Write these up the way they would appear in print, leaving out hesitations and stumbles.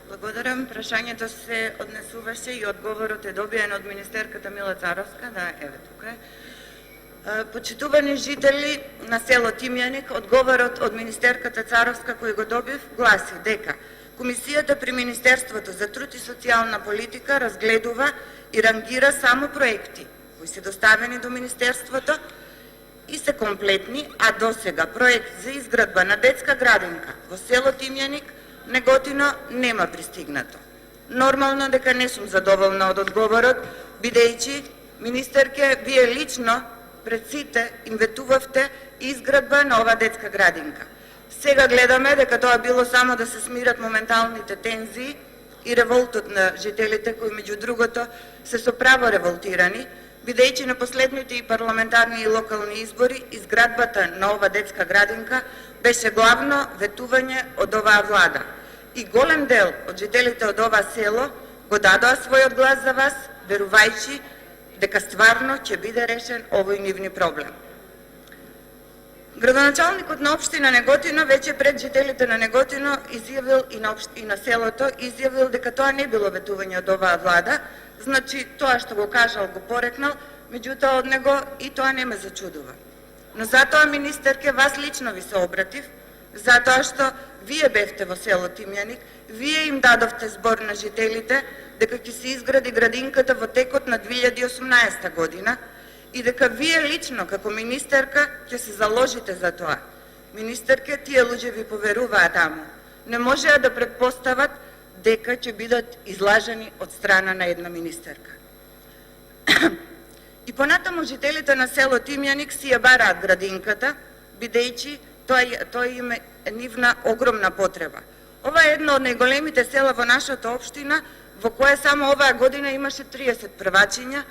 Благодарам. Прашањето се однесуваше и одговорот е добиен од министерката Мила Царовска, да, еве тука е. Почитувани жители на село Тимјаник, одговорот од министерката Царовска кој го добив гласи дека Комисијата при Министерството за труд и социјална политика разгледува и рангира само проекти кои се доставени до Министерството и се комплетни, а досега проект за изградба на детска градинка во село Тимјаник, Неготино, нема пристигнато. Нормално дека не сум задоволна од одговорот, бидејќи, министерке, вие лично пред сите им ветувавте изградба на ова детска градинка. Сега гледаме дека тоа било само да се смират моменталните тензии и револтот на жителите, кои меѓу другото се со право револтирани, бидејќи на последните и парламентарни и локални избори изградбата на ова детска градинка беше главно ветување од оваа влада. И голем дел од жителите од ова село го дадоа својот глас за вас, верувајќи дека стварно ќе биде решен овој нивни проблем. Градоначалникот на општина Неготино веќе пред жителите на Неготино изјавил и на селото изјавил дека тоа не било ветување од оваа влада, значи тоа што го кажал го порекнал, меѓутоа од него и тоа не ме зачудува. Но затоа, министерке, вас лично ви се обратив, затоа што вие бевте во село Тимјаник, вие им дадовте збор на жителите дека ќе се изгради градинката во текот на 2018 година и дека вие лично, како министерка, ќе се заложите за тоа. Министерке, тие луѓе ви поверуваа таму. Не можеа да предпостават дека ќе бидат излажени од страна на една министерка. И понатаму жителите на село Тимјаник си ја бараат градинката, бидејќи тоа им е нивна огромна потреба. Ова е едно од најголемите села во нашата општина, во кое само оваа година имаше 30 првачиња,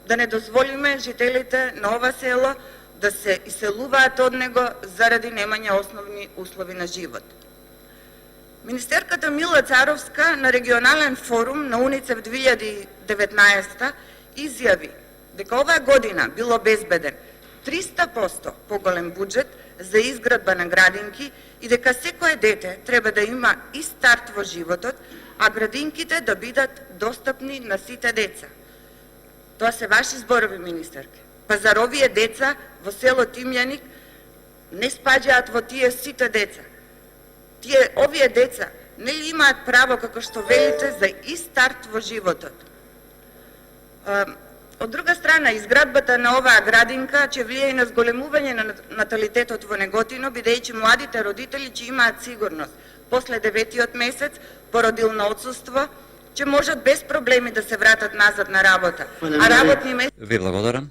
да не дозволиме жителите на ова село да се иселуваат од него заради немање основни услови на живот. Министерката Мила Царовска на регионален форум на УНИЦЕФ 2019 изјави дека оваа година било безбеден 300% поголем буџет за изградба на градинки и дека секое дете треба да има и старт во животот, а градинките да бидат достапни на сите деца. Тоа се ваши зборови, министерке. Па зар овие деца во село Тимјаник не спаѓаат во тие сите деца? Овие деца нели имаат право, како што велите, за и старт во животот? Од друга страна, изградбата на оваа градинка ќе влие и на зголемување на наталитетот во Неготино, бидејќи младите родители ќе имаат сигурност после 9-тиот месец породилно отсуство, ќе можат без проблеми да се вратат назад на работа. А работни места Ви благодарам.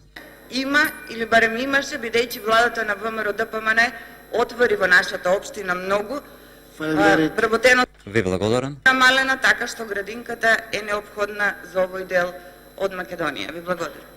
Има или барем имаше, бидејќи владата на ВМРО ДПМН отвори во нашата општина многу. Вработено Ви благодарам. намалена, така што градинката е неопходна за овој дел од Македонија. Ви благодарам.